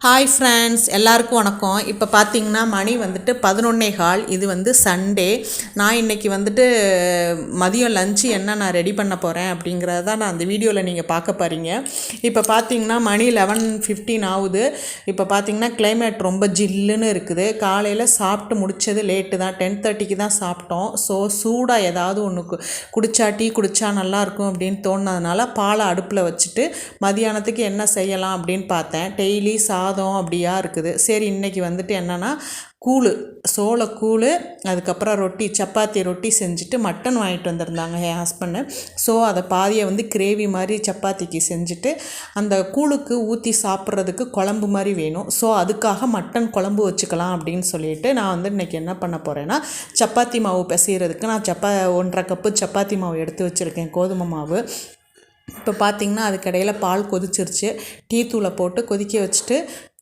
Hi friends, எல்லாருக்கும் வணக்கம். இப்போ பார்த்தீங்கன்னா மணி வந்துட்டு 11:15. இது வந்து சண்டே. நான் இன்றைக்கி வந்துட்டு மதியம் லஞ்சு என்ன நான் ரெடி பண்ண போகிறேன் அப்படிங்கிறத நான் அந்த வீடியோவில் நீங்கள் பார்க்க போகிறீங்க. இப்போ பார்த்தீங்கன்னா மணி 11:15 ஆகுது. இப்போ பார்த்தீங்கன்னா கிளைமேட் ரொம்ப ஜில்லுன்னு இருக்குது. காலையில் சாப்பிட்டு முடித்தது லேட்டு தான், 10:30க்கு தான் சாப்பிட்டோம். ஸோ சூடாக ஏதாவது ஒன்று டீ குடித்தா நல்லாயிருக்கும் அப்படின்னு தோணுனதுனால பாலை அடுப்பில் வச்சுட்டு மதியானத்துக்கு என்ன செய்யலாம் அப்படின்னு பார்த்தேன். டெய்லி சாதம் அப்படியா இருக்குது. சரி, இன்றைக்கி வந்துட்டு என்னென்னா சோளக்கூழ், அதுக்கப்புறம் சப்பாத்தி ரொட்டி செஞ்சுட்டு மட்டன் வாங்கிட்டு வந்திருந்தாங்க என் ஹஸ்பண்டு. ஸோ அதை பாதியை வந்து கிரேவி மாதிரி சப்பாத்திக்கு செஞ்சுட்டு அந்த கூழுக்கு ஊற்றி சாப்பிட்றதுக்கு குழம்பு மாதிரி வேணும். ஸோ அதுக்காக மட்டன் குழம்பு வச்சுக்கலாம் அப்படின்னு சொல்லிட்டு நான் வந்து இன்றைக்கி என்ன பண்ண போகிறேன்னா, சப்பாத்தி மாவு பிசைகிறதுக்கு நான் 1.5 கப்பு சப்பாத்தி மாவு எடுத்து வச்சுருக்கேன், கோதுமை மாவு. இப்போ பார்த்திங்கன்னா அதுக்கடையில் பால் கொதிச்சிருச்சு. டீ தூளை போட்டு கொதிக்க வச்சுட்டு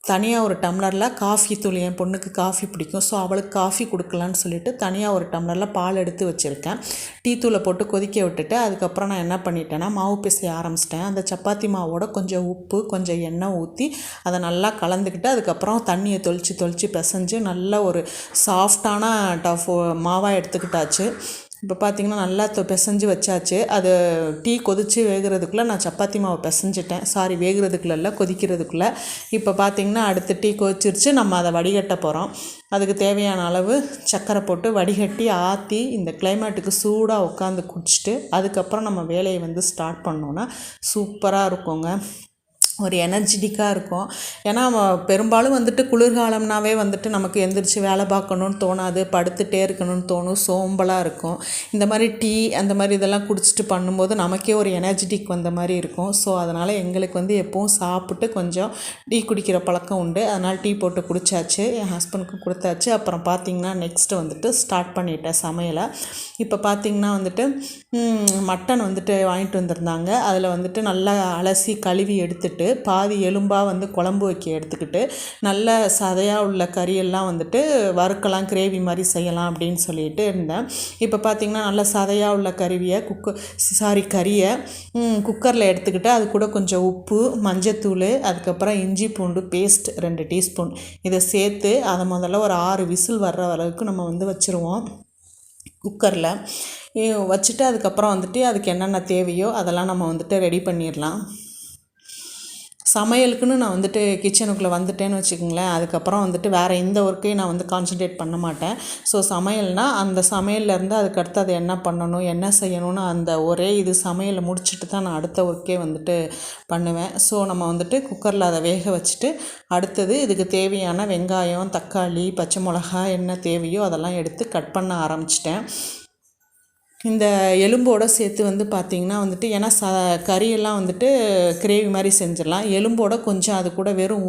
தனியாக ஒரு டம்ளரில் காஃபி தூள், என் பொண்ணுக்கு காஃபி பிடிக்கும், ஸோ அவளுக்கு காஃபி கொடுக்கலான்னு சொல்லிவிட்டு தனியாக ஒரு டம்ளரில் பால் எடுத்து வச்சுருக்கேன். டீ தூளை போட்டு கொதிக்க விட்டுட்டு அதுக்கப்புறம் நான் என்ன பண்ணிட்டேன்னா மாவு பிசைய ஆரம்பிச்சிட்டேன். அந்த சப்பாத்தி மாவோட கொஞ்சம் உப்பு, கொஞ்சம் எண்ணெய் ஊற்றி அதை நல்லா கலந்துக்கிட்டு அதுக்கப்புறம் தண்ணியை தொளிச்சு பிசைஞ்சு நல்ல ஒரு சாஃப்டான மாவாக எடுத்துக்கிட்டாச்சு. இப்போ பார்த்திங்கன்னா நல்லா பிசைஞ்சு வச்சாச்சு. அது டீ கொதித்து வேகிறதுக்குள்ளே நான் சப்பாத்தி மாவை பிசைஞ்சிட்டேன். வேகிறதுக்குள்ள கொதிக்கிறதுக்குள்ளே. இப்போ பார்த்திங்கன்னா அடுத்து டீ கொதிச்சிருச்சு. நம்ம அதை வடிகட்ட போகிறோம். அதுக்கு தேவையான அளவு சர்க்கரை போட்டு வடிகட்டி ஆற்றி இந்த கிளைமேட்டுக்கு சூடாக உட்காந்து குடிச்சிட்டு அதுக்கப்புறம் நம்ம வேலையை வந்து ஸ்டார்ட் பண்ணோன்னா சூப்பராக இருக்குங்க. ஒரு எனர்ஜெட்டிக்காக இருக்கும். ஏன்னா பெரும்பாலும் வந்துட்டு குளிர்காலம்னாவே வந்துட்டு நமக்கு எந்திரிச்சு வேலை பார்க்கணுன்னு தோணாது, படுத்துகிட்டே இருக்கணும்னு தோணும், சோம்பலாக இருக்கும். இந்த மாதிரி டீ அந்த மாதிரி இதெல்லாம் குடிச்சிட்டு பண்ணும்போது நமக்கே ஒரு எனர்ஜெட்டிக் வந்த மாதிரி இருக்கும். ஸோ அதனால் எங்களுக்கு வந்து எப்போவும் சாப்பிட்டு கொஞ்சம் டீ குடிக்கிற பழக்கம் உண்டு. அதனால் டீ போட்டு குடித்தாச்சு, என் ஹஸ்பண்டுக்கும் கொடுத்தாச்சு. அப்புறம் பார்த்திங்கன்னா நெக்ஸ்ட்டு வந்துட்டு ஸ்டார்ட் பண்ணிட்டேன் சமையலை. இப்போ பார்த்திங்கன்னா வந்துட்டு மட்டன் வந்துட்டு வாங்கிட்டு வந்திருந்தாங்க. அதில் வந்துட்டு நல்லா அலசி கழுவி எடுத்துட்டு பாதி எலும்பாக வந்து குழம்பு வைக்க எடுத்துக்கிட்டு நல்ல சதையாக உள்ள கறியெல்லாம் வந்துட்டு வறுக்கலாம், கிரேவி மாதிரி செய்யலாம் அப்படின்னு சொல்லிட்டு இருந்தேன். இப்போ பார்த்திங்கன்னா நல்ல சதையாக உள்ள கறியை கறியை குக்கரில் எடுத்துக்கிட்டு அது கூட கொஞ்சம் உப்பு, மஞ்சத்தூள், அதுக்கப்புறம் இஞ்சி பூண்டு பேஸ்ட் 2 டீஸ்பூன் இதை சேர்த்து அதை முதல்ல ஒரு 6 விசில் வர்ற அளவுக்கு நம்ம வந்து வச்சுருவோம் குக்கரில். வச்சுட்டு அதுக்கப்புறம் வந்துட்டு அதுக்கு என்னென்ன தேவையோ அதெல்லாம் நம்ம வந்துட்டு ரெடி பண்ணிடலாம். சமையலுக்குன்னு நான் வந்துட்டு கிச்சனுக்குள்ளே வந்துட்டேன்னு வச்சுக்கோங்களேன். அதுக்கப்புறம் வந்துட்டு வேறு எந்த ஒர்க்கையும் நான் வந்து கான்சன்ட்ரேட் பண்ண மாட்டேன். ஸோ சமையல்னால் அந்த சமையல்லேருந்து அதுக்கடுத்து அதை என்ன பண்ணணும், என்ன செய்யணும்னு அந்த ஒரே சமையலை முடிச்சுட்டு தான் நான் அடுத்த ஒர்க்கே வந்துட்டு பண்ணுவேன். ஸோ நம்ம வந்துட்டு குக்கரில் அதை வேக வச்சுட்டு அடுத்தது இதுக்கு தேவையான வெங்காயம், தக்காளி, பச்சை மிளகா என்ன தேவையோ அதெல்லாம் எடுத்து கட் பண்ண ஆரம்பிச்சிட்டேன். இந்த எலும்போடு சேர்த்து வந்து பார்த்திங்கன்னா வந்துட்டு ஏன்னா கறியெல்லாம் வந்துட்டு கிரேவி மாதிரி செஞ்சிடலாம். எலும்போடு கொஞ்சம் அது கூட வெறும்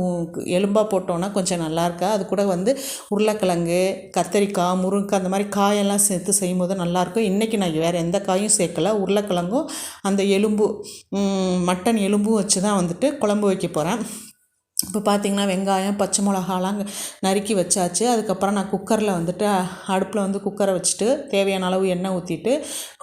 எலும்பாக போட்டோன்னா கொஞ்சம் நல்லாயிருக்கா. அது கூட வந்து உருளைக்கிழங்கு, கத்தரிக்காய், முருங்கைக்காய் அந்த மாதிரி காயெல்லாம் சேர்த்து செய்யும்போது நல்லாயிருக்கும். இன்றைக்கி நான் வேறு எந்த காயும் சேர்க்கலை. உருளைக்கிழங்கும் அந்த மட்டன் எலும்பும் வச்சு தான் வந்துட்டு குழம்பு வைக்க போகிறேன். இப்போ பார்த்திங்கன்னா வெங்காயம், பச்சை மிளகாலாம் நறுக்கி வச்சாச்சு. அதுக்கப்புறம் நான் குக்கரில் வந்துட்டு அடுப்பில் வந்து குக்கரை வச்சுட்டு தேவையான அளவு எண்ணெய் ஊற்றிட்டு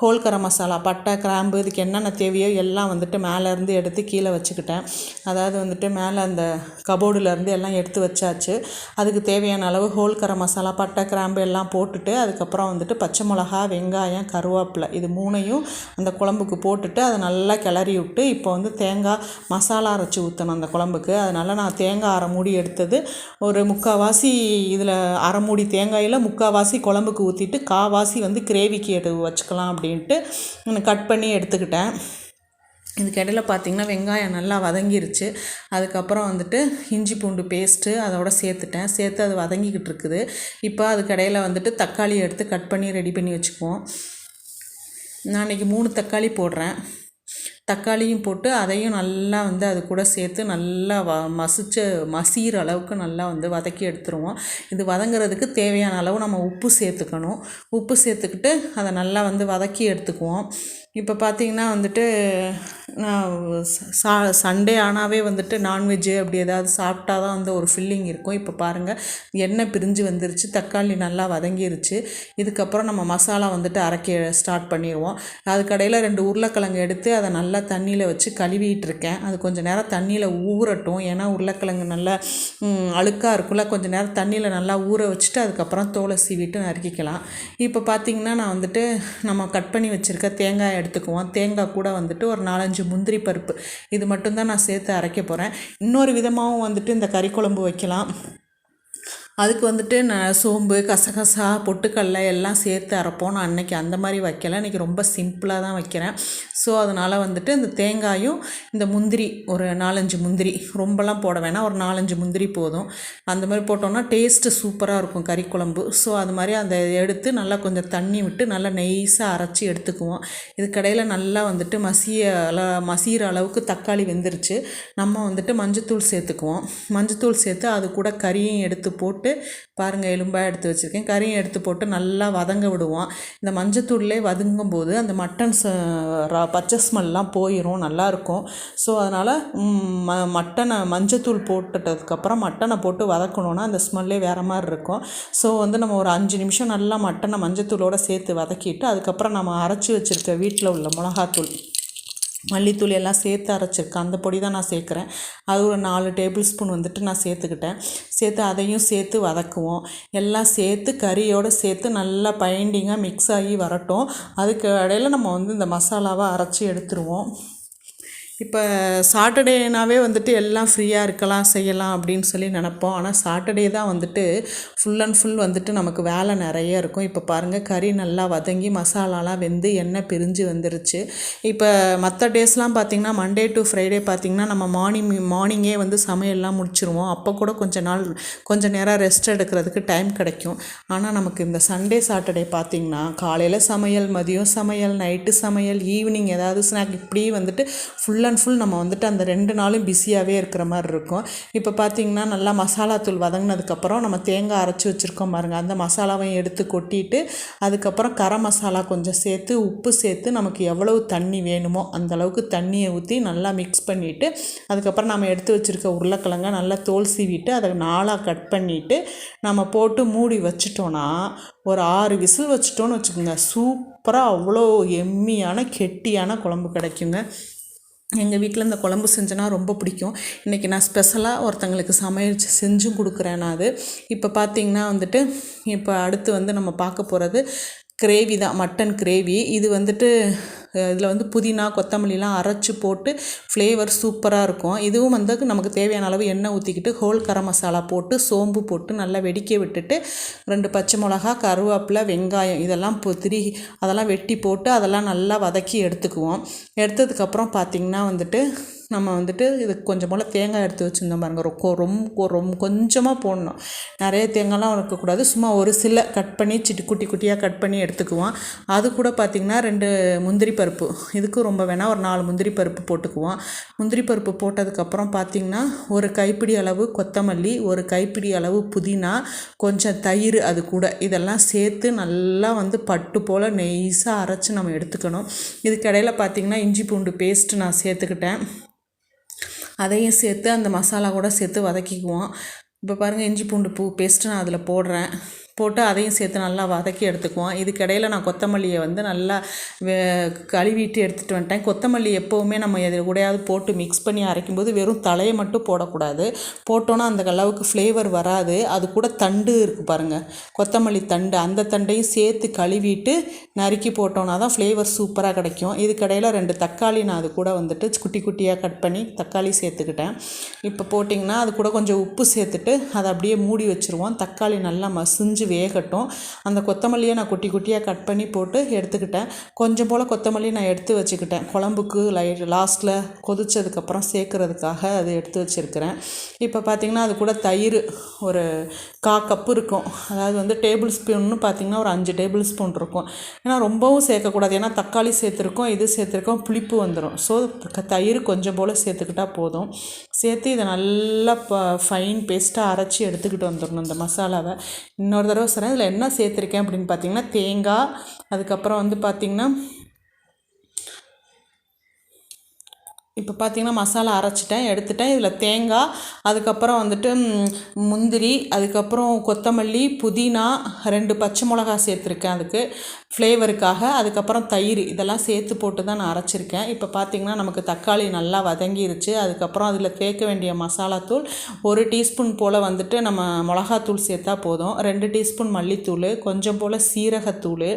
ஹோல் கரம் மசாலா, பட்டை, கிராம்பு இதுக்கு என்னென்ன தேவையோ எல்லாம் வந்துட்டு மேலேருந்து எடுத்து கீழே வச்சுக்கிட்டேன். அதாவது வந்துட்டு மேலே அந்த கபோர்டுலேருந்து எல்லாம் எடுத்து வச்சாச்சு. அதுக்கு தேவையான அளவு ஹோல் கரம் மசாலா, பட்டை, கிராம்பு எல்லாம் போட்டுட்டு அதுக்கப்புறம் வந்துட்டு பச்சை மிளகா, வெங்காயம், கருவேப்பிலை இது 3ஐயும் அந்த குழம்புக்கு போட்டுட்டு அதை நல்லா கிளறி விட்டு இப்போ வந்து தேங்காய் மசாலா அரைச்சி ஊற்றணும் அந்த குழம்புக்கு. அதனால் நான் தேங்காய் அரை மூடி எடுத்தது ஒரு 3/4 இதில் அரை மூடி தேங்காயில் 3/4 குழம்புக்கு ஊற்றிட்டு காவாசி வந்து கிரேவிக்கு வச்சுக்கலாம் அப்படின்ட்டு கட் பண்ணி எடுத்துக்கிட்டேன். இதுக்கு இடையில பார்த்திங்கன்னா வெங்காயம் நல்லா வதங்கிருச்சு. அதுக்கப்புறம் வந்துட்டு இஞ்சி பூண்டு பேஸ்ட்டு அதோட சேர்த்து அது வதங்கிக்கிட்டு இருக்குது. இப்போ அதுக்கு இடையில வந்துட்டு தக்காளி எடுத்து கட் பண்ணி ரெடி பண்ணி வச்சுக்குவோம். நான் இன்றைக்கி 3 தக்காளி போடுறேன். தக்காளியும் போட்டு அதையும் நல்லா வந்து அது கூட சேர்த்து நல்லா மசிகிற அளவுக்கு நல்லா வந்து வதக்கி எடுத்துருவோம். இது வதங்கிறதுக்கு தேவையான அளவு நம்ம உப்பு சேர்த்துக்கணும். உப்பு சேர்த்துக்கிட்டு அதை நல்லா வந்து வதக்கி எடுத்துக்குவோம். இப்போ பார்த்திங்கன்னா வந்துட்டு நான் சண்டே ஆனாவே வந்துட்டு நான்வெஜ்ஜு அப்படி ஏதாவது சாப்பிட்டா தான் வந்து ஒரு ஃபில்லிங் இருக்கும். இப்போ பாருங்கள் எண்ணெய் பிரிஞ்சு வந்துருச்சு, தக்காளி நல்லா வதங்கிருச்சு. இதுக்கப்புறம் நம்ம மசாலா வந்துட்டு அரைக்க ஸ்டார்ட் பண்ணிடுவோம். அதுக்கடையில் 2 உருளைக்கிழங்கு எடுத்து அதை நல்லா நல்லா தண்ணியில் வச்சு கழுவிட்டு இருக்கேன். அது கொஞ்சம் நேரம் தண்ணியில் ஊறட்டும். ஏன்னா உருளைக்கிழங்கு நல்லா அழுக்காக இருக்குல்ல, கொஞ்சம் நேரம் தண்ணியில் நல்லா ஊற வச்சுட்டு அதுக்கப்புறம் தோலை சீவிட்டு நறுக்கிக்கலாம். இப்போ பார்த்திங்கன்னா நான் வந்துட்டு நம்ம கட் பண்ணி வச்சுருக்க தேங்காய் எடுத்துக்குவோம். தேங்காய் கூட வந்துட்டு ஒரு 4-5 முந்திரி பருப்பு, இது மட்டும்தான் நான் சேர்த்து அரைக்க போகிறேன். இன்னொரு விதமாகவும் வந்துட்டு இந்த கறி குழம்பு வைக்கலாம். அதுக்கு வந்துட்டு நான் சோம்பு, கசகசா, பொட்டுக்கடலை எல்லாம் சேர்த்து அரைப்போம். நான் அன்றைக்கி அந்த மாதிரி வைக்கலை, இன்றைக்கி ரொம்ப சிம்பிளாக தான் வைக்கிறேன். ஸோ அதனால் வந்துட்டு இந்த தேங்காயும் இந்த முந்திரி ஒரு 4-5 முந்திரி, ரொம்பலாம் போட வேணாம், ஒரு 4-5 முந்திரி போதும். அந்த மாதிரி போட்டோன்னா டேஸ்ட்டு சூப்பராக இருக்கும் கறி குழம்பு. ஸோ அது மாதிரி அதை எடுத்து நல்லா கொஞ்சம் தண்ணி விட்டு நல்லா நெய்ஸாக அரைச்சி எடுத்துக்குவோம். இதுக்கடையில் நல்லா வந்துட்டு மசிகிற அளவுக்கு தக்காளி வெந்துருச்சு. நம்ம வந்துட்டு மஞ்சத்தூள் சேர்த்துக்குவோம். மஞ்சத்தூள் சேர்த்து அது கூட கறியும் எடுத்து போட்டு பாருங்கள், எலும்பாக எடுத்து வச்சுருக்கேன். கறியும் எடுத்து போட்டு நல்லா வதங்க விடுவோம். இந்த மஞ்சத்தூள்லே வதங்கும் போது அந்த மட்டன் பச்சை ஸ்மெல்லாம் போயிடும், நல்லாயிருக்கும். ஸோ அதனால் மஞ்சத்தூள் போட்டுட்டதுக்கப்புறம் மட்டனை போட்டு வதக்கணுன்னா அந்த ஸ்மெல்லே வேறு மாதிரி இருக்கும். ஸோ வந்து நம்ம ஒரு 5 நிமிஷம் நல்லா மட்டனை மஞ்சத்தூளோடு சேர்த்து வதக்கிட்டு அதுக்கப்புறம் நம்ம அரைச்சி வச்சுருக்க வீட்டில் உள்ள மிளகாத்தூள், மல்லித்தூள் எல்லாம் சேர்த்து அரைச்சிருக்கேன். அந்த பொடி தான் நான் சேர்க்குறேன். அது ஒரு 4 டேபிள் ஸ்பூன் வந்துட்டு நான் சேர்த்துக்கிட்டேன். சேர்த்து அதையும் சேர்த்து வதக்குவோம். எல்லாம் சேர்த்து கறியோடு சேர்த்து நல்லா பைண்டிங்காக மிக்ஸ் ஆகி வரட்டும். அதுக்கு இடையில் நம்ம வந்து இந்த மசாலாவை அரைச்சி எடுத்துருவோம். இப்போ சாட்டர்டேனாவே வந்துட்டு எல்லாம் ஃப்ரீயாக இருக்கலாம், செய்யலாம் அப்படின்னு சொல்லி நினப்போம். ஆனால் சாட்டர்டே தான் வந்துட்டு ஃபுல் அண்ட் ஃபுல் வந்துட்டு நமக்கு வேலை நிறைய இருக்கும். இப்போ பாருங்கள், கறி நல்லா வதங்கி மசாலாலாம் வெந்து எண்ணெய் பிரிஞ்சு வந்துருச்சு. இப்போ மற்ற டேஸ்லாம் பார்த்திங்கன்னா மண்டே டு ஃப்ரைடே பார்த்திங்கன்னா நம்ம மார்னிங்கே வந்து சமையல்லாம் முடிச்சிருவோம். அப்போ கூட கொஞ்சம் நேரம் ரெஸ்ட் எடுக்கிறதுக்கு டைம் கிடைக்கும். ஆனால் நமக்கு இந்த சண்டே சாட்டர்டே பார்த்திங்கன்னா காலையில் சமையல், மதியம் சமையல், நைட்டு சமையல், ஈவினிங் ஏதாவது ஸ்நாக், இப்படி வந்துட்டு ஃபுல் அண்ட் ஃபுல் நம்ம வந்துட்டு அந்த 2 நாளும் பிஸியாகவே இருக்கிற மாதிரி இருக்கும். இப்போ பார்த்திங்கன்னா நல்லா மசாலா தூள் வதங்கினதுக்கப்புறம் நம்ம தேங்காய் அரைச்சி வச்சுருக்கோம் பாருங்கள், அந்த மசாலாவையும் எடுத்து கொட்டிட்டு அதுக்கப்புறம் கரம் மசாலா கொஞ்சம் சேர்த்து உப்பு சேர்த்து நமக்கு எவ்வளவு தண்ணி வேணுமோ அந்தளவுக்கு தண்ணியை ஊற்றி நல்லா மிக்ஸ் பண்ணிவிட்டு அதுக்கப்புறம் நம்ம எடுத்து வச்சுருக்க உருளைக்கிழங்க நல்லா தோல் சீவிட்டு அதை 4ஆக கட் பண்ணிவிட்டு நம்ம போட்டு மூடி வச்சிட்டோன்னா ஒரு 6 விசில் வச்சிட்டோன்னு வச்சுக்கோங்க, சூப்பராக அவ்வளோ எம்மியான கெட்டியான குழம்பு கிடைக்குங்க. எங்கள் வீட்டில் இந்த குழம்பு செஞ்சேன்னா ரொம்ப பிடிக்கும். இன்றைக்கி நான் ஸ்பெஷலாக ஒருத்தங்களுக்கு செஞ்சும் கொடுக்குறேன் நான். அது இப்போ பார்த்திங்கன்னா வந்துட்டு இப்போ அடுத்து வந்து நம்ம பார்க்க போகிறது கிரேவி தான், மட்டன் கிரேவி. இது வந்துட்டு இதில் வந்து புதினா, கொத்தமல்லிலாம் அரைச்சி போட்டு ஃப்ளேவர் சூப்பராக இருக்கும். இதுவும் வந்து நமக்கு தேவையான அளவு எண்ணெய் ஊற்றிக்கிட்டு ஹோல் கரம் மசாலா போட்டு சோம்பு போட்டு நல்லா வெடிக்க விட்டுட்டு 2 பச்சை மிளகா, கருவேப்பிலை, வெங்காயம் இதெல்லாம் அதெல்லாம் வெட்டி போட்டு அதெல்லாம் நல்லா வதக்கி எடுத்துக்குவோம். எடுத்ததுக்கப்புறம் பார்த்திங்கன்னா வந்துட்டு நம்ம வந்துட்டு இதுக்கு கொஞ்சம் போல் தேங்காய் எடுத்து வச்சுருந்தோம் பாருங்கள், ரொம்ப கொஞ்சமாக போடணும், நிறைய தேங்காய்லாம் இருக்கக்கூடாது. சும்மா ஒரு சில கட் பண்ணி குட்டி குட்டியாக கட் பண்ணி எடுத்துக்குவோம். அது கூட பார்த்திங்கன்னா 2 முந்திரி பருப்பு, இதுக்கும் ரொம்ப வேணால் ஒரு 4 முந்திரி பருப்பு போட்டுக்குவோம். முந்திரி பருப்பு போட்டதுக்கப்புறம் பார்த்திங்கன்னா ஒரு கைப்பிடி அளவு கொத்தமல்லி, ஒரு கைப்பிடி அளவு புதினா, கொஞ்சம் தயிர், அது கூட இதெல்லாம் சேர்த்து நல்லா வந்து பட்டு போல் நெய்ஸாக அரைச்சி நம்ம எடுத்துக்கணும். இதுக்கிடையில் பார்த்திங்கன்னா இஞ்சி பூண்டு பேஸ்ட்டு நான் சேர்த்துக்கிட்டேன். அதையும் சேர்த்து அந்த மசாலா கூட சேர்த்து வதக்கிக்குவோம். இப்போ பாருங்கள், இஞ்சி பூண்டு பேஸ்ட்டு நான் அதில் போட்டு அதையும் சேர்த்து நல்லா வதக்கி எடுத்துக்குவோம். இதுக்கிடையில் நான் கொத்தமல்லியை வந்து நல்லா கழுவிட்டு எடுத்துகிட்டு வந்துட்டேன். கொத்தமல்லி எப்போவுமே நம்ம எதில் கூடயாவது போட்டு மிக்ஸ் பண்ணி அரைக்கும்போது வெறும் தலையை மட்டும் போடக்கூடாது, போட்டோன்னா அந்த அளவுக்கு ஃப்ளேவர் வராது. அது கூட தண்டு இருக்குது பாருங்கள், கொத்தமல்லி தண்டு, அந்த தண்டையும் சேர்த்து கழுவிட்டு நறுக்கி போட்டோன்னா தான் ஃப்ளேவர் சூப்பராக கிடைக்கும். இதுக்கிடையில் 2 தக்காளி நான் அது கூட வந்துட்டு குட்டி குட்டியாக கட் பண்ணி தக்காளி சேர்த்துக்கிட்டேன். இப்போ போட்டிங்கன்னா அது கூட கொஞ்சம் உப்பு சேர்த்துட்டு அதை அப்படியே மூடி வச்சுருவோம். தக்காளி நல்லா மசிஞ்சு வேகட்டும். அந்த கொத்தமல்லியை நான் குட்டி குட்டியாக கட் பண்ணி போட்டு எடுத்துக்கிட்டேன். கொஞ்சம் போல் கொத்தமல்லி நான் எடுத்து வச்சுக்கிட்டேன், குழம்புக்கு லாஸ்ட்டில் கொதிச்சதுக்கப்புறம் சேர்க்குறதுக்காக அது எடுத்து வச்சுருக்கிறேன். இப்போ பார்த்திங்கன்னா அது கூட தயிர் ஒரு 1/4 கப்பு இருக்கும். அதாவது வந்து டேபிள் ஸ்பூன்னு பார்த்திங்கன்னா ஒரு 5 டேபிள் ஸ்பூன் இருக்கும். ஏன்னா ரொம்பவும் சேர்க்கக்கூடாது, ஏன்னா தக்காளி சேர்த்துருக்கோம், இது சேர்த்துருக்கோம், புளிப்பு வந்துடும். ஸோ தயிர் கொஞ்சம் போல் சேர்த்துக்கிட்டால் போதும். சேர்த்து இதை நல்லா ஃபைன் பேஸ்ட்டாக அரைச்சி எடுத்துக்கிட்டு வந்துடணும் இந்த மசாலாவை. இன்னொரு தடவை சொல்கிறேன், இதில் என்ன சேர்த்துருக்கேன் அப்படின்னு பார்த்திங்கன்னா தேங்காய், அதுக்கப்புறம் வந்து பார்த்திங்கன்னா இப்போ பார்த்திங்கன்னா மசாலா அரைச்சிட்டேன், எடுத்துட்டேன். இதில் தேங்காய், அதுக்கப்புறம் வந்துட்டு முந்திரி, அதுக்கப்புறம் கொத்தமல்லி, புதினா, 2 பச்சை மிளகா சேர்த்துருக்கேன். அதுக்கு ஃப்ளேவருக்காக. அதுக்கப்புறம் தயிர் இதெல்லாம் சேர்த்து போட்டு தான் நான் அரைச்சிருக்கேன். இப்போ பார்த்திங்கன்னா நமக்கு தக்காளி நல்லா வதங்கிருச்சு. அதுக்கப்புறம் அதில் சேர்க்க வேண்டிய மசாலாத்தூள் 1 டீஸ்பூன் போல் வந்துட்டு நம்ம மிளகாத்தூள் சேர்த்தா போதும். 2 டீஸ்பூன் மல்லித்தூள், கொஞ்சம் போல் சீரகத்தூள்,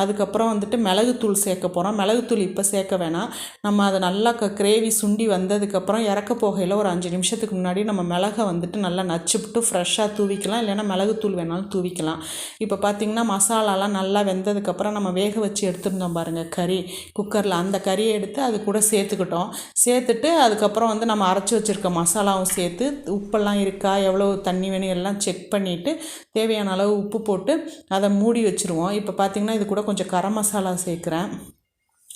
அதுக்கப்புறம் வந்துட்டு மிளகுத்தூள் சேர்க்க போகிறோம். மிளகுத்தூள் இப்போ சேர்க்க வேணாம். நம்ம அதை நல்லா கிரேவி சுண்டி வந்ததுக்கப்புறம் இறக்க போகையில் ஒரு 5 நிமிஷத்துக்கு முன்னாடி நம்ம மிளகை வந்துட்டு நல்லா நச்சுவிட்டு ஃப்ரெஷ்ஷாக தூவிக்கலாம், இல்லைன்னா மிளகுத்தூள் வேணாலும் தூவிக்கலாம். இப்போ பார்த்திங்கன்னா மசாலாலாம் நல்லா வெந்ததுக்கப்புறம் நம்ம வேக வச்சு எடுத்துருந்தோம் பாருங்கள் கறி குக்கரில், அந்த கறியை எடுத்து அது கூட சேர்த்துக்கிட்டோம். சேர்த்துட்டு அதுக்கப்புறம் வந்து நம்ம அரைச்சி வச்சுருக்க மசாலாவும் சேர்த்து உப்பெல்லாம் இருக்கா, எவ்வளோ தண்ணி வேணும் எல்லாம் செக் பண்ணிவிட்டு தேவையான அளவு உப்பு போட்டு அதை மூடி வச்சுருவோம். இப்போ பார்த்திங்கன்னா இது கூட கொஞ்சம் கரம் மசாலா சேர்க்குறேன்,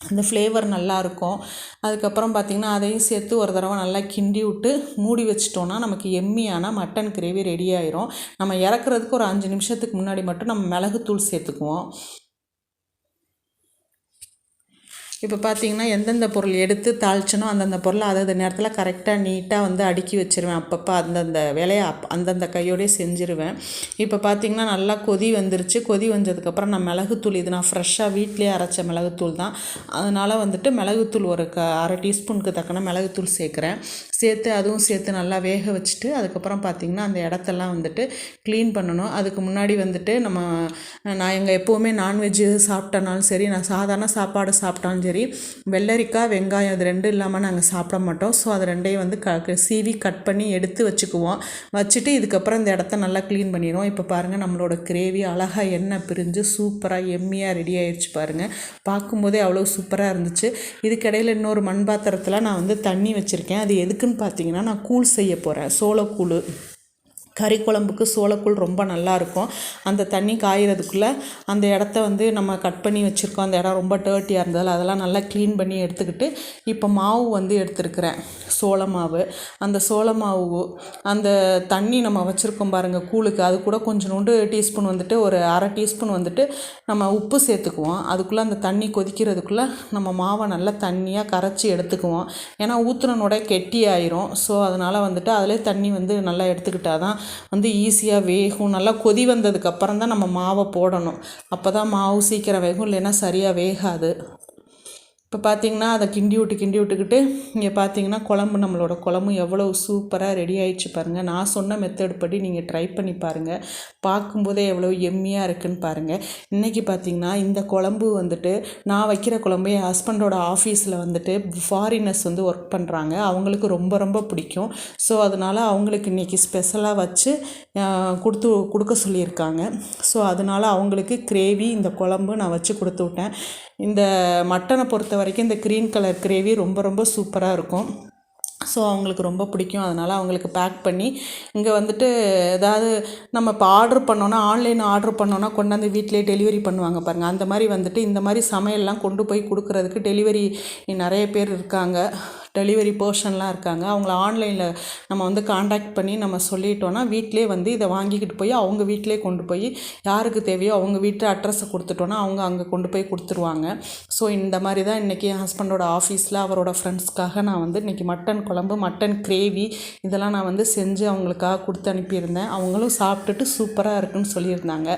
அந்த ஃப்ளேவர் நல்லாயிருக்கும். அதுக்கப்புறம் பார்த்திங்கன்னா அதையும் சேர்த்து ஒரு தடவை நல்லா கிண்டி விட்டு மூடி வச்சிட்டோன்னா நமக்கு எம்மியான மட்டன் கிரேவி ரெடி ஆயிரும். நம்ம இறக்குறதுக்கு ஒரு 5 நிமிஷத்துக்கு முன்னாடி மட்டும் நம்ம மிளகுத்தூள் சேர்த்துக்குவோம். இப்போ பார்த்திங்கன்னா எந்தெந்த பொருள் எடுத்து தாளிச்சனோ அந்தந்த பொருளை அந்தந்த நேரத்தில் கரெக்டாக நீட்டாக வந்து அடுக்கி வச்சுருவேன். அப்பப்போ அந்தந்த வேலையை அந்தந்த கையோடய செஞ்சுருவேன். இப்போ பார்த்திங்கன்னா நல்லா கொதி வந்துருச்சு. கொதி வந்ததுக்கப்புறம் நான் மிளகுத்தூள், இது நான் ஃப்ரெஷ்ஷாக வீட்டிலே அரைச்ச மிளகுத்தூள் தான், அதனால் வந்துட்டு மிளகுத்தூள் ஒரு அரை டீஸ்பூனுக்கு தக்கன மிளகுத்தூள் சேர்க்குறேன். சேர்த்து அதுவும் சேர்த்து நல்லா வேக வச்சுட்டு அதுக்கப்புறம் பார்த்திங்கன்னா அந்த இடத்தெல்லாம் வந்துட்டு க்ளீன் பண்ணணும். அதுக்கு முன்னாடி வந்துட்டு நான் எங்கள் எப்போவுமே நான்வெஜ்ஜு சாப்பிட்டனாலும் சரி, நான் சாதாரண சாப்பாடு சாப்பிட்டாலும் சரி, வெள்ளரிக்காய் வெங்காயம் இது 2 இல்லாமல் நாங்கள் சாப்பிட மாட்டோம். ஸோ அது 2ஐயும் வந்து சீவி கட் பண்ணி எடுத்து வச்சுக்குவோம். வச்சுட்டு இதுக்கப்புறம் இந்த இடத்த நல்லா க்ளீன் பண்ணிடுவோம். இப்போ பாருங்கள் நம்மளோட கிரேவி அழகாக எண்ணெய் பிரிஞ்சு சூப்பராக எம்மியாக ரெடி ஆகிடுச்சு பாருங்கள். பார்க்கும்போதே அவ்வளோ சூப்பராக இருந்துச்சு. இதுக்கிடையில் இன்னொரு மண் பாத்திரத்தில் நான் வந்து தண்ணி வச்சுருக்கேன். அது எதுக்குன்னு பார்த்தீங்கன்னா நான் கூழ் செய்ய போகிறேன், சோளக்கூழ். கறி குழம்புக்கு சோளக்கூழ் ரொம்ப நல்லாயிருக்கும். அந்த தண்ணி காய்கிறதுக்குள்ளே அந்த இடத்த வந்து நம்ம கட் பண்ணி வச்சுருக்கோம். அந்த இடம் ரொம்ப டர்ட்டியாக இருந்ததில் அதெல்லாம் நல்லா க்ளீன் பண்ணி எடுத்துக்கிட்டு இப்போ மாவு வந்து எடுத்துருக்கிறேன், சோள மாவு. அந்த சோள மாவு அந்த தண்ணி நம்ம வச்சுருக்கோம் பாருங்கள் கூழுக்கு, அது கூட கொஞ்சோண்டு டீஸ்பூன் வந்துட்டு ஒரு அரை டீஸ்பூன் வந்துட்டு நம்ம உப்பு சேர்த்துக்குவோம். அதுக்குள்ளே அந்த தண்ணி கொதிக்கிறதுக்குள்ளே நம்ம மாவை நல்லா தண்ணியாக கரைச்சி எடுத்துக்குவோம். ஏன்னா ஊற்றுனோட கெட்டி ஆயிரும். ஸோ அதனால் வந்துட்டு அதிலே தண்ணி வந்து நல்லா எடுத்துக்கிட்டால் தான் வந்து ஈஸியாக வேகும். நல்லா கொதி வந்ததுக்கப்புறம் தான் நம்ம மாவை போடணும். அப்போ தான் மாவு சீக்கிரம் வேகும், இல்லைன்னா சரியாக வேகாது. இப்போ பார்த்திங்கன்னா அதை கிண்டி விட்டுக்கிட்டு இங்கே பார்த்திங்கன்னா நம்மளோட குழம்பு எவ்வளோ சூப்பராக ரெடி ஆகிடுச்சு பாருங்கள். நான் சொன்ன மெத்தட் படி நீங்கள் ட்ரை பண்ணி பாருங்கள். பார்க்கும்போதே எவ்வளோ எம்மியாக இருக்குதுன்னு பாருங்கள். இன்றைக்கி பார்த்திங்கன்னா இந்த குழம்பு வந்துட்டு நான் வைக்கிற குழம்பு என் ஹஸ்பண்டோட ஆஃபீஸில் வந்துட்டு ஃபாரினர்ஸ் வந்து ஒர்க் பண்ணுறாங்க, அவங்களுக்கு ரொம்ப ரொம்ப பிடிக்கும். ஸோ அதனால் அவங்களுக்கு இன்றைக்கி ஸ்பெஷலாக வச்சு கொடுக்க சொல்லியிருக்காங்க. ஸோ அதனால் அவங்களுக்கு கிரேவி இந்த குழம்பு நான் வச்சு கொடுத்து விட்டேன். இந்த மட்டனை பொறுத்த வரைக்கும் இந்த க்ரீன் கலர் கிரேவி ரொம்ப ரொம்ப சூப்பராக இருக்கும். ஸோ அவங்களுக்கு ரொம்ப பிடிக்கும். அதனால் அவங்களுக்கு பேக் பண்ணி இங்கே வந்துட்டு ஏதாவது நம்ம இப்போ ஆர்டர் பண்ணோன்னா, ஆன்லைன் ஆர்டர் பண்ணோன்னா கொண்டாந்து வீட்டிலே டெலிவரி பண்ணுவாங்க பாருங்கள். அந்த மாதிரி வந்துட்டு இந்த மாதிரி சமையல்லாம் கொண்டு போய் கொடுக்குறதுக்கு டெலிவரி நிறைய பேர் இருக்காங்க, டெலிவரி பர்சன்லாம் இருக்காங்க. அவங்கள ஆன்லைனில் நம்ம வந்து காண்டாக்ட் பண்ணி நம்ம சொல்லிட்டோன்னா வீட்டிலே வந்து இதை வாங்கிக்கிட்டு போய் அவங்க வீட்டிலே கொண்டு போய் யாருக்கு தேவையோ அவங்க வீட்டு அட்ரஸை கொடுத்துட்டோன்னா அவங்க அங்கே கொண்டு போய் கொடுத்துருவாங்க. ஸோ இந்த மாதிரி தான் இன்றைக்கி என் ஹஸ்பண்டோட ஆஃபீஸில் அவரோட ஃப்ரெண்ட்ஸ்க்காக நான் வந்து இன்றைக்கி மட்டன் குழம்பு, மட்டன் கிரேவி இதெல்லாம் நான் வந்து செஞ்சு அவங்களுக்காக கொடுத்து அனுப்பியிருந்தேன். அவங்களும் சாப்பிட்டுட்டு சூப்பராக இருக்குன்னு சொல்லியிருந்தாங்க.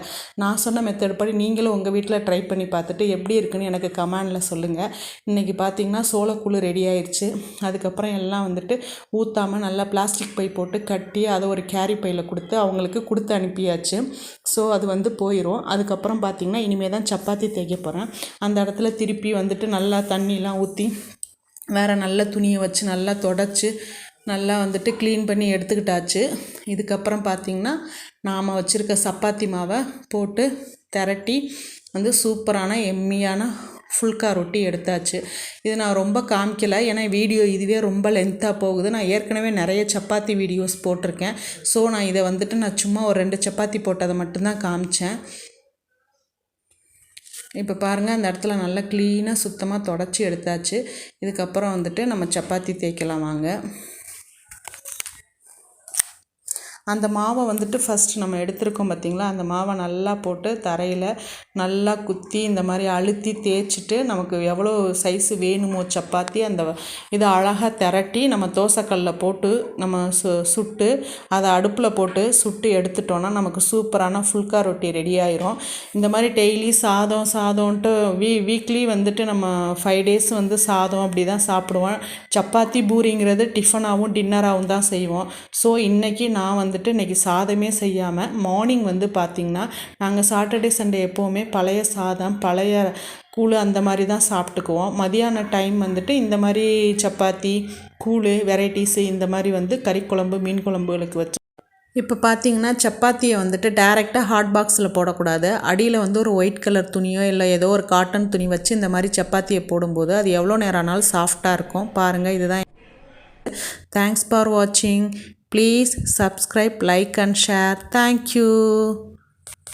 நான் சொன்ன மெத்தட் படி நீங்களும் உங்கள் வீட்டில் ட்ரை பண்ணி பார்த்துட்டு எப்படி இருக்குன்னு எனக்கு கமெண்டில் சொல்லுங்கள். இன்றைக்கி பார்த்திங்கன்னா சோளக்கூழ் ரெடி ஆயிடுச்சு. அதுக்கப்புறம் எல்லாம் வந்துட்டு ஊற்றாமல் நல்லா பிளாஸ்டிக் பை போட்டு கட்டி அதை ஒரு கேரி பையில் கொடுத்து அவங்களுக்கு கொடுத்து அனுப்பியாச்சு. ஸோ அது வந்து போயிடும். அதுக்கப்புறம் பார்த்திங்கன்னா இனிமேல் தான் சப்பாத்தி தேய்க்க போகிறேன். அந்த இடத்துல திருப்பி வந்துட்டு நல்லா தண்ணிலாம் ஊற்றி வேறு நல்ல துணியை வச்சு நல்லா தொடச்சி நல்லா வந்துட்டு க்ளீன் பண்ணி எடுத்துக்கிட்டாச்சு. இதுக்கப்புறம் பார்த்திங்கன்னா நாம் வச்சுருக்க சப்பாத்தி மாவை போட்டு திரட்டி வந்து சூப்பரான எம்மியான ஃபுல்கா ரொட்டி எடுத்தாச்சு. இது நான் ரொம்ப காமிக்கலை, ஏன்னா வீடியோ இதுவே ரொம்ப லென்த்தாக போகுது. நான் ஏற்கனவே நிறைய சப்பாத்தி வீடியோஸ் போட்டிருக்கேன். ஸோ நான் இதை வந்துட்டு நான் சும்மா ஒரு 2 சப்பாத்தி போட்டதை மட்டும்தான் காமிச்சேன். இப்போ பாருங்கள் அந்த இடத்துல நல்லா க்ளீனாக சுத்தமாக தொடச்சி எடுத்தாச்சு. இதுக்கப்புறம் வந்துட்டு நம்ம சப்பாத்தி தேய்க்கலாம் வாங்க. அந்த மாவை வந்துட்டு ஃபஸ்ட்டு நம்ம எடுத்துருக்கோம் பார்த்திங்களா, அந்த மாவை நல்லா போட்டு தரையில் நல்லா குத்தி இந்த மாதிரி அழுத்தி தேய்ச்சிட்டு நமக்கு எவ்வளோ சைஸு வேணுமோ சப்பாத்தி அந்த இதை அழகாக திரட்டி நம்ம தோசைக்கல்லில் போட்டு நம்ம சுட்டு அதை அடுப்பில் போட்டு சுட்டு எடுத்துட்டோன்னா நமக்கு சூப்பரான ஃபுல்கா ரொட்டி ரெடி ஆயிரும். இந்த மாதிரி டெய்லி சாதம்ன்ட்டு வீக்லி வந்துட்டு நம்ம 5 days வந்து சாதம் அப்படி தான் சாப்பிடுவோம். சப்பாத்தி பூரிங்கிறது டிஃபனாகவும் டின்னராகவும் தான் செய்வோம். ஸோ இன்றைக்கி நான் வந்துட்டு இன்றைக்கி சாதமே செய்யாமல் மார்னிங் வந்து பார்த்திங்கன்னா நாங்கள் சாட்டர்டே சண்டே எப்போவுமே பழைய சாதம் பழைய கூழ் அந்த மாதிரி தான் சாப்பிட்டுக்குவோம். மதியான டைம் வந்துட்டு இந்த மாதிரி சப்பாத்தி கூழ் வெரைட்டிஸு இந்த மாதிரி வந்து கறி குழம்பு மீன் குழம்புகளுக்கு வச்சு இப்போ பார்த்தீங்கன்னா சப்பாத்தியை வந்துட்டு டைரெக்டாக ஹாட் பாக்ஸில் போடக்கூடாது. அடியில் வந்து ஒரு ஒயிட் கலர் துணியோ இல்லை ஏதோ ஒரு காட்டன் துணி வச்சு இந்த மாதிரி சப்பாத்தியை போடும்போது அது எவ்வளோ நேரம் ஆனாலும் சாஃப்டாக இருக்கும். பாருங்கள், இதுதான். தேங்க்ஸ் ஃபார் வாட்சிங். Please subscribe, like and share. Thank you.